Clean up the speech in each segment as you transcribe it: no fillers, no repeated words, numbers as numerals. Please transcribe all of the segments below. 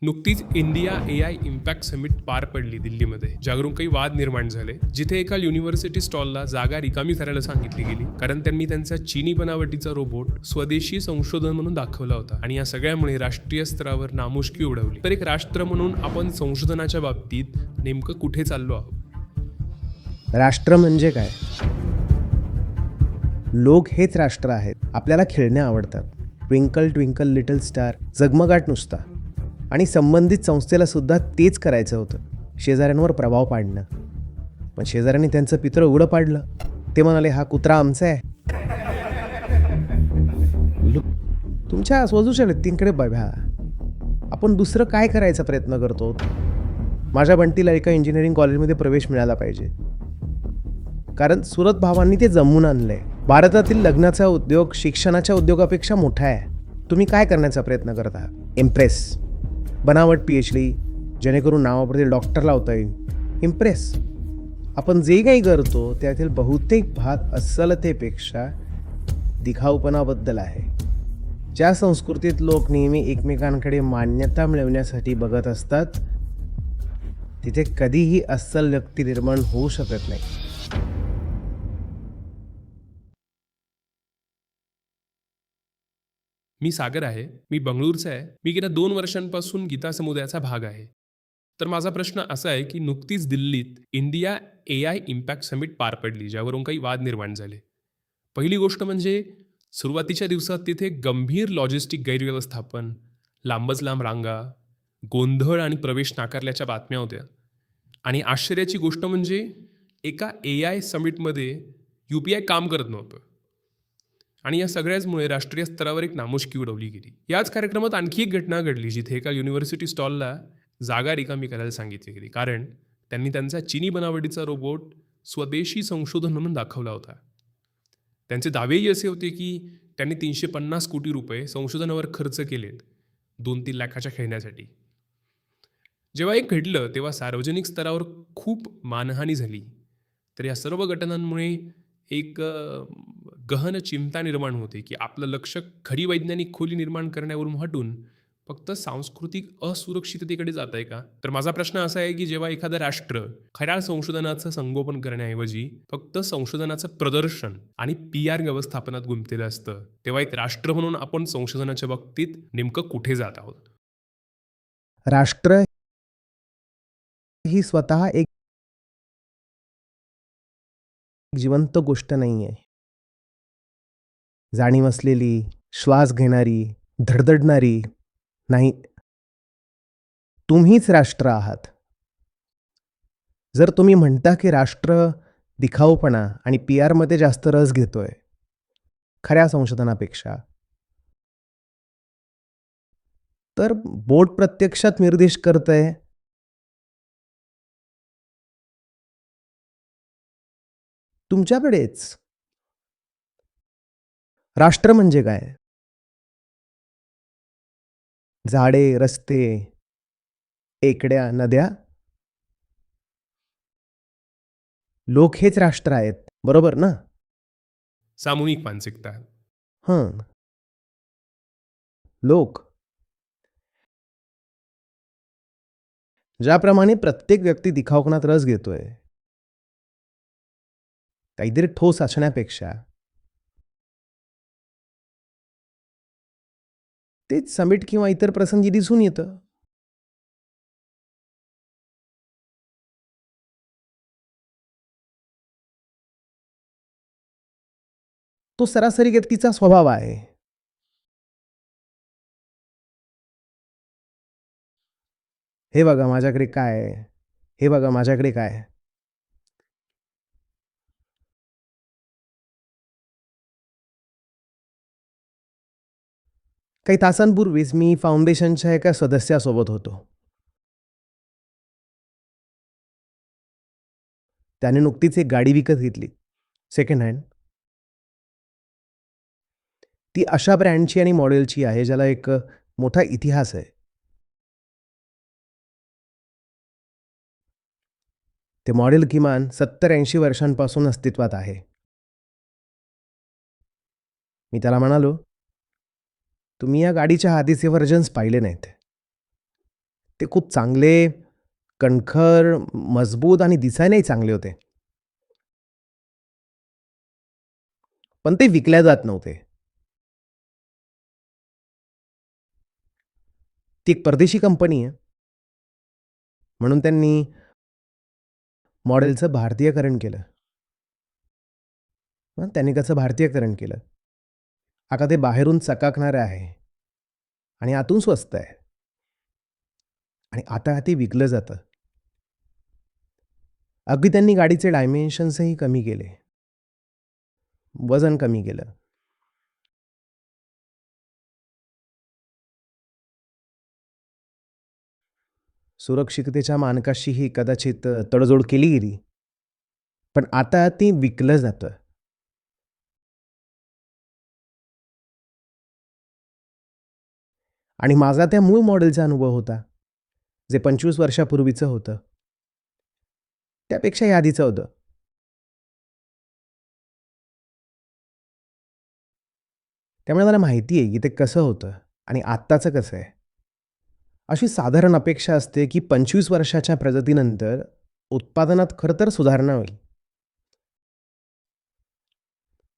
नुकतीच India AI impact summit पार पडली दिल्लीमध्ये, ज्यावरून काही वाद निर्माण झाले. जिथे एका युनिव्हर्सिटी स्टॉलला जागा रिकामी करायला सांगितली गेली, कारण त्यांनी त्यांचा चीनी बनावटीचा रोबोट स्वदेशी संशोधन म्हणून दाखवला होता. आणि या सगळ्यामुळे राष्ट्रीय स्तरावर नामुष्की उडवली. तर एक राष्ट्र म्हणून आपण संशोधनाच्या बाबतीत नेमकं कुठे चाललो आहोत? राष्ट्र म्हणजे काय? लोक हेच राष्ट्र आहेत. आपल्याला खेळणे आवडतात. ट्विंकल ट्विंकल लिटल स्टार, जगमगाट नुसता. आणि संबंधित संस्थेला सुद्धा तेच करायचं होतं, शेजाऱ्यांवर प्रभाव पाडणं. पण शेजाऱ्यांनी त्यांचं पितळ उघडं पाडलं. ते म्हणाले, हा कुत्रा आमचा आहे. तुमच्या आजूबाजूच्या व्यक्तींकडे बघा. आपण दुसरं काय करायचा प्रयत्न करतो? माझ्या बंटीला एका इंजिनिअरिंग कॉलेजमध्ये प्रवेश मिळाला पाहिजे, कारण सुरत भावांनी ते जमवून आणलंय. भारतातील लग्नाचा उद्योग शिक्षणाच्या उद्योगापेक्षा मोठा आहे. तुम्ही काय करण्याचा प्रयत्न करता? इम्प्रेस. बनावट PhD, जेणेकरून नावापुरते डॉक्टर लावता येईल. इम्प्रेस. आपण जे काही करतो त्यातील बहुतेक भाग अस्सलतेपेक्षा दिखाऊपणाबद्दल आहे. ज्या संस्कृतीत लोक नेहमी एकमेकांकडे मान्यता मिळवण्यासाठी बघत असतात, तिथे कधीही अस्सल व्यक्ती निर्माण होऊ शकत नाही. मी सागर आहे. मी बंगळूरचा आहे. मी गेल्या 2 वर्षांपासून गीता समुदायाचा भाग आहे. तर माझा प्रश्न असा आहे की नुकतीच दिल्लीत इंडिया AI इम्पॅक्ट समिट पार पडली, ज्यावरून काही वाद निर्माण झाले. पहिली गोष्ट म्हणजे सुरुवातीच्या दिवसात तिथे गंभीर लॉजिस्टिक गैरव्यवस्थापन, लांबच लांब रांगा, गोंधळ आणि प्रवेश नाकारल्याच्या बातम्या होत्या. आणि आश्चर्याची गोष्ट म्हणजे एका AI समिटमध्ये UPI काम करत नव्हतं. आणि या सगळ्याचमुळे राष्ट्रीय स्तरावर एक नामुष्की उडवली गेली. याच कार्यक्रमात आणखी एक घटना घडली, जिथे एका युनिव्हर्सिटी स्टॉलला जागा रिकामी करायला सांगितली गेली, कारण त्यांनी त्यांचा चीनी बनावटीचा रोबोट स्वदेशी संशोधन म्हणून दाखवला होता. त्यांचे दावेही असे होते की त्यांनी 350 कोटी रुपये संशोधनावर खर्च केलेत 2-3 लाखाच्या खेळण्यासाठी. जेव्हा हे घडलं तेव्हा सार्वजनिक स्तरावर खूप मानहानी झाली. तर या सर्व घटनांमुळे एक गहन चिंता निर्माण होते की आपलं लक्ष खरी वैज्ञानिक खोली निर्माण करण्यावरून हटून फक्त सांस्कृतिक असुरक्षिततेकडे जात आहे का? तर माझा प्रश्न असा आहे की जेव्हा एखादं राष्ट्र खऱ्या संशोधनाचं संगोपन करण्याऐवजी फक्त संशोधनाचं प्रदर्शन आणि PR व्यवस्थापनात गुंतलेलं असतं, तेव्हा एक राष्ट्र म्हणून आपण संशोधनाच्या बाबतीत नेमकं कुठे जात आहोत? राष्ट्र ही स्वतः एक जिवंत गोष्ट नाही आहे. जाणीव असलेली, श्वास घेणारी, धडधडणारी नाही. तुम्हीच राष्ट्र आहात. जर तुम्ही म्हणता की राष्ट्र दिखाऊपणा आणि PR मध्ये जास्त रस घेतोय खऱ्या संशोधनापेक्षा, तर बोर्ड प्रत्यक्षात निर्देश करतंय तुमच्याकडेच. राष्ट्र म्हणजे काय? झाडे, रस्ते, टेकड्या, नद्या. लोक हेच राष्ट्र आहेत, बरोबर ना? सामूहिक मानसिकता. हं. लोक. ज्याप्रमाणे प्रत्येक व्यक्ती दिखाऊपणात रस घेतोय, काहीतरी ठोस असण्यापेक्षा, तेच समिट किंवा इतर प्रसंगी दिसून येतं. तो सरासरी व्यक्तीचा स्वभाव आहे. हे बघा माझ्याकडे काय आहे, हे बघा माझ्याकडे काय आहे. काही तासांपूर्वीच मी फाउंडेशनच्या एका सदस्यासोबत होतो. त्याने नुकतीच एक गाडी विकत घेतली, सेकंड हँड. ती अशा ब्रँडची आणि मॉडेलची आहे ज्याला एक मोठा इतिहास आहे. ते मॉडेल किमान 70-80 वर्षांपासून अस्तित्वात आहे. मी त्याला म्हणालो, तुम्ही या गाडीच्या आधीचे व्हर्जन्स पाहिले नाहीत. ते खूप चांगले, कणखर, मजबूत आणि दिसायलाही चांगले होते. पण ते विकल्या जात नव्हते. ती एक परदेशी कंपनी आहे. म्हणून त्यांनी मॉडेलचं भारतीयकरण केलं. त्यांनी कसं भारतीयकरण केलं? आता ते बाहेरून चकाकणारं आहे आणि आतून स्वस्त आहे आणि आता ते विकलं जातं. अगदी त्यांनी गाडीचे डायमेन्शन्सही कमी केले. वजन कमी केलं. सुरक्षिततेच्या मानकाशीही कदाचित तडजोड केली गेली. पण आता ते विकलं जातं. आणि माझा त्या मूळ मॉडेलचा अनुभव होता, जे 25 वर्षापूर्वीचं होतं. त्यापेक्षा हे आधीचं होतं. त्यामुळे मला माहिती आहे, की ते कसं होतं आणि आत्ताचं कसं आहे. अशी साधारण अपेक्षा असते, की 25 वर्षाच्या प्रगतीनंतर उत्पादनात खरं तर सुधारणा होईल.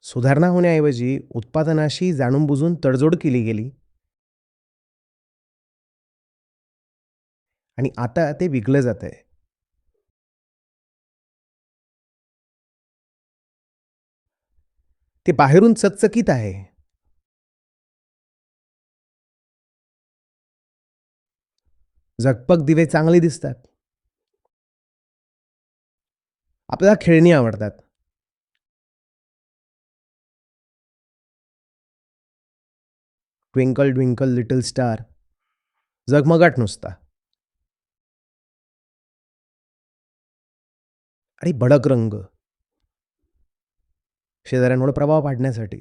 सुधारणा होण्याऐवजी उत्पादनाशी जाणून-बुजून तडजोड केली गेली आणि आता ते विकलं जातंय. ते बाहेरून चकचकीत आहे. झगपक दिवे चांगले दिसतात. आपल्याला खेळणी आवडतात. ट्विंकल ट्विंकल लिटल स्टार, झगमगाट नुसता आणि भडक रंग शेजाऱ्यांवर प्रभाव पाडण्यासाठी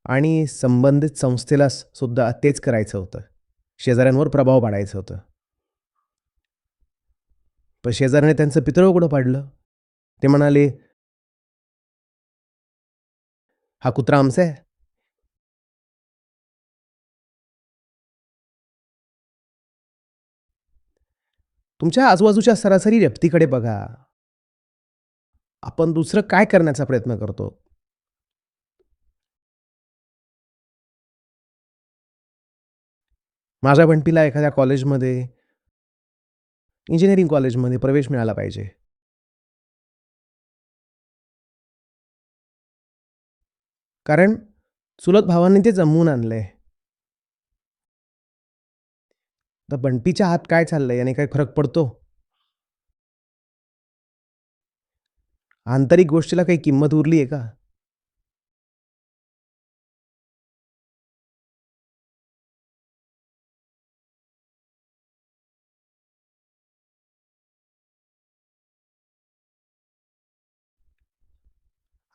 आणि संबंधित संस्थेला सुद्धा तेच करायचं होतं. शेजाऱ्यांवर प्रभाव पाडायचं होतं. पण शेजाऱ्याने त्यांचं पितळ उघडं पाडलं. ते म्हणाले, "हा कुत्रा आमचा आहे." तुमच्या आजूबाजूच्या सरासरी व्यक्तीकडे बघा. आपण दुसरं काय करण्याचा प्रयत्न करतो? माझ्या बंटीला एखाद्या कॉलेजमध्ये, इंजिनिअरिंग कॉलेजमध्ये प्रवेश मिळाला पाहिजे. कारण चुलत भावांनी ते जमवून आणलंय. तर बंटीच्या हात काय चाललंय याने काही फरक पडतो? आंतरिक गोष्टीला काही किंमत उरली आहे का?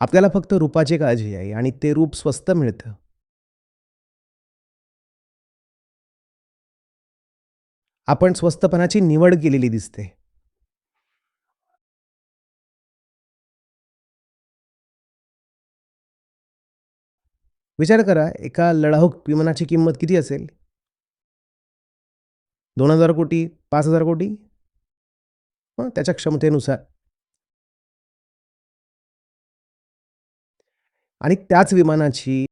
आपल्याला फक्त रूपाची काळजी आहे आणि ते रूप स्वस्त मिळतं. आपण स्वस्तपणाची निवड केलेली दिसते. विचार करा, एका लढाऊ विमानाची किंमत किती असेल? 2,000 कोटी, 5,000 कोटी? त्याच्या क्षमतेनुसार. आणि त्याच विमानाची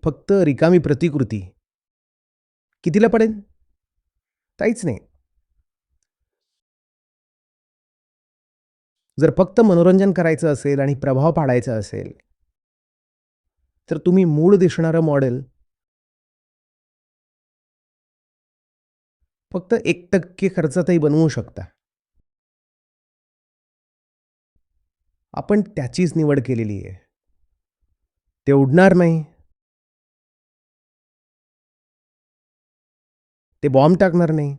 फक्त रिकामी प्रतिकृती कितीला पडेल? काहीच नाही. जर फक्त मनोरंजन करायचं असेल आणि प्रभाव पाडायचा असेल, तर तुम्ही मूळ दिसणारं मॉडेल फक्त 1% खर्चातही बनवू शकता. आपण त्याचीच निवड केलेली आहे. ते उडणार नाही. ते बॉम्ब टाकणार नाही.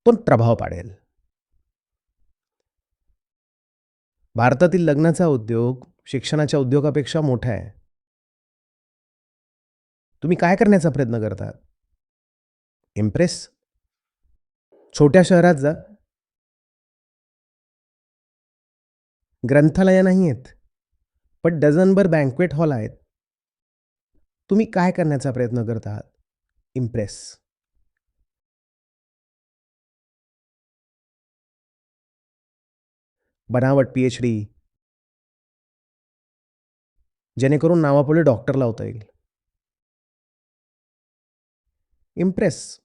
पण प्रभाव पाडेल. भारतातील लग्नाचा उद्योग शिक्षणाच्या उद्योगापेक्षा मोठा आहे. तुम्ही काय करण्याचा प्रयत्न करतात? इम्प्रेस? छोट्या शहरात जा. ग्रंथालयं नाही आहेत, पण डझनभर बँक्वेट हॉल आहेत. तुम्ही काय करण्याचा प्रयत्न करत आहात? इम्प्रेस. बनावट पी-एच-डी जेणेकरून नावापुढे डॉक्टर लावता येईल. इम्प्रेस.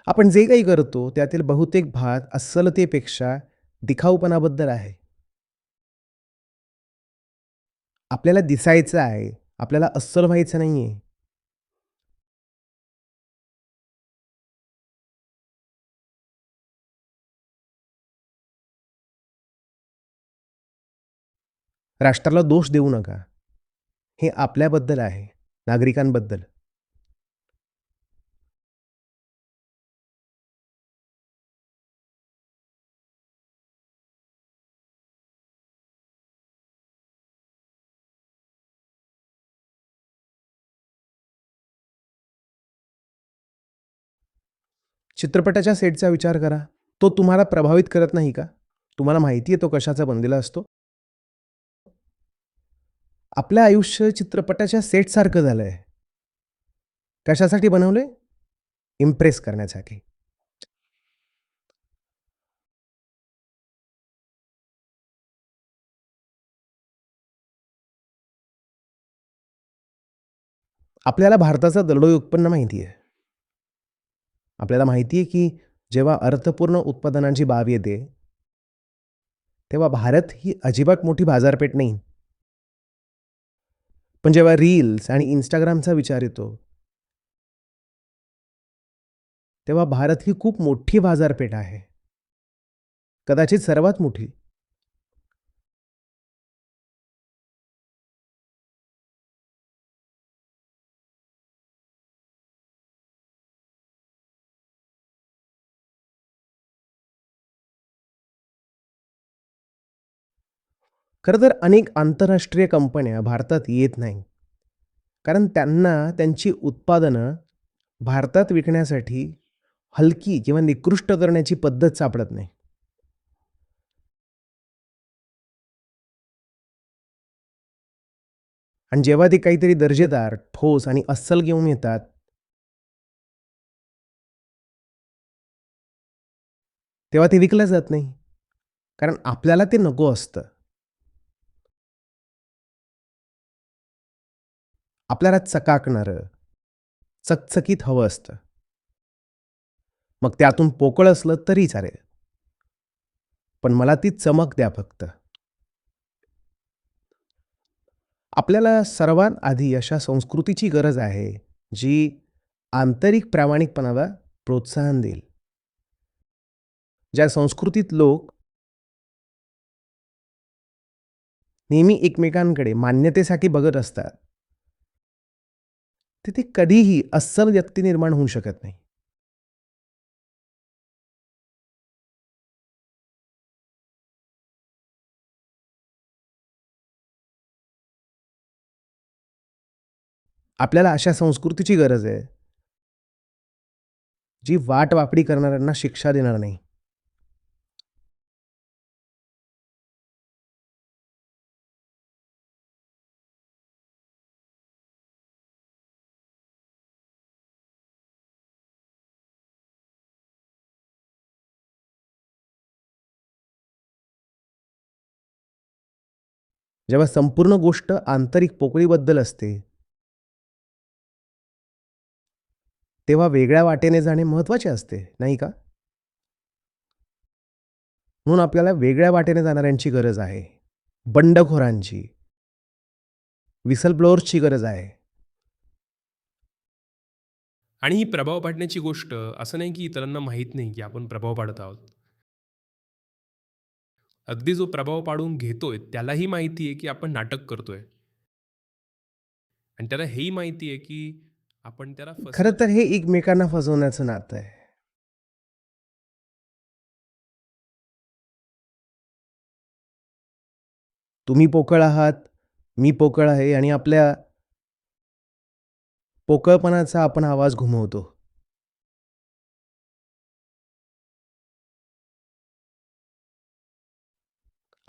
आपण जे काही करतो त्यातील बहुतेक भाग अस्सलतेपेक्षा दिखाऊपणाबद्दल आहे. आपल्याला दिसायचं आहे. आपल्याला अस्सल व्हायचं नाहीये. राष्ट्राला दोष देऊ नका. हे आपल्याबद्दल आहे, नागरिकांबद्दल. चित्रपटाच्या सेटचा विचार करा. तो तुम्हाला प्रभावित करत नाही का? तुम्हाला माहिती आहे तो कशाचा बनलेला असतो? आपलं आयुष्य चित्रपटाच्या सेटसारखं झालंय. कशासाठी बनवलंय? इम्प्रेस करण्यासाठी. आपल्याला भारताचं दरडोई उत्पन्न माहिती आहे. आपल्याला माहिती आहे की जेव्हा अर्थपूर्ण उत्पादनांची बाब येते, तेव्हा भारत ही अजिबात मोठी बाजारपेठ नाही. पण जेव्हा रील्स आणि Instagramचा विचार येतो, तेव्हा भारत ही खूप मोठी बाजारपेठ आहे. कदाचित सर्वात मोठी. खरं तर अनेक आंतरराष्ट्रीय कंपन्या भारतात येत नाही. कारण त्यांना त्यांची उत्पादनं भारतात विकण्यासाठी हलकी किंवा निकृष्ट करण्याची पद्धत सापडत नाही. आणि जेव्हा ते काहीतरी दर्जेदार, ठोस आणि अस्सल घेऊन येतात, तेव्हा ते विकलं जात नाही. कारण आपल्याला ते नको असतं. आपल्याला चकाकणारं, चकचकीत हवं असतं. मग त्यातून पोकळ असलं तरी चालेल. पण मला ती चमक द्या फक्त. आपल्याला सर्वात आधी अशा संस्कृतीची गरज आहे, जी आंतरिक प्रामाणिकपणाला प्रोत्साहन देईल. ज्या संस्कृतीत लोक नेहमी एकमेकांकडे मान्यतेसाठी बघत असतात, तिथे कधीही अस्सल व्यक्ती निर्माण होऊ शकत नाही. आपल्याला अशा संस्कृतीची गरज आहे, जी वाटवाकडी करणाऱ्यांना शिक्षा देणार नाही. जेव्हा संपूर्ण गोष्ट आंतरिक पोकळीबद्दल असते, तेव्हा वेगळ्या वाटेने जाणे महत्त्वाचे असते, नाही का? म्हणून आपल्याला वेगळ्या वाटेने जाणाऱ्यांची गरज आहे. बंडखोरांची, व्हिसल ब्लोअर्सची गरज आहे. आणि ही प्रभाव पाडण्याची गोष्ट असं नाही की इतरांना माहीत नाही की आपण प्रभाव पाडत आहोत. अगदी जो प्रभाव पाडून घेतोय त्यालाही माहिती आहे की आपण नाटक करतोय. आणि त्याला हेही माहिती आहे की आपण त्याला खरं फसवत तर आहोत. हे एकमेकांना फसवण्याचं नातं आहे. तुम्ही पोकळ आहात, मी पोकळ आहे आणि आपल्या पोकळपणाचा आपण आवाज घुमवतो.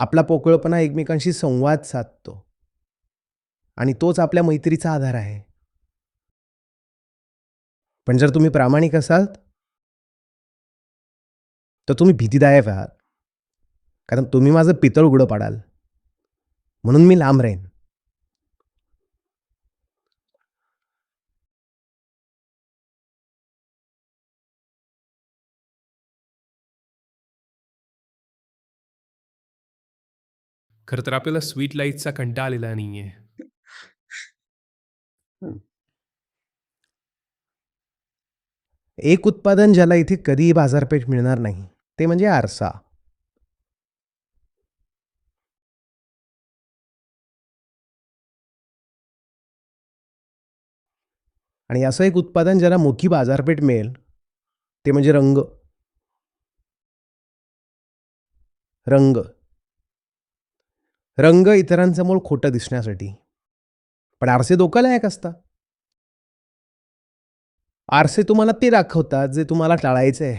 आपला पोकळपणा एकमेकांशी संवाद साधतो आणि तोच आपल्या मैत्रीचा आधार आहे. पण जर तुम्ही प्रामाणिक असाल तर तुम्ही भीतीदायक आहात. कारण तुम्ही माझं पितळ उघडं पाडाल. म्हणून मी लांब राहीन. खरं तर आपल्याला स्वीट लाईफचा कंटाळा आलेला नाहीये. एक उत्पादन ज्याला इथे कधीही बाजारपेठ मिळणार नाही, ते म्हणजे आरसा. आणि असं एक उत्पादन ज्याला मोठी बाजारपेठ मिळेल, ते म्हणजे रंग. रंग. रंग इतरांसमोर खोटं दिसण्यासाठी. पण आरसे धोकादायक असतात. आरसे तुम्हाला ते दाखवतात, जे तुम्हाला टाळायचंय.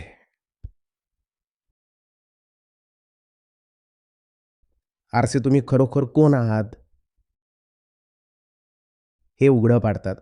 आरसे तुम्ही खरोखर कोण आहात, हे उघडं पाडतात.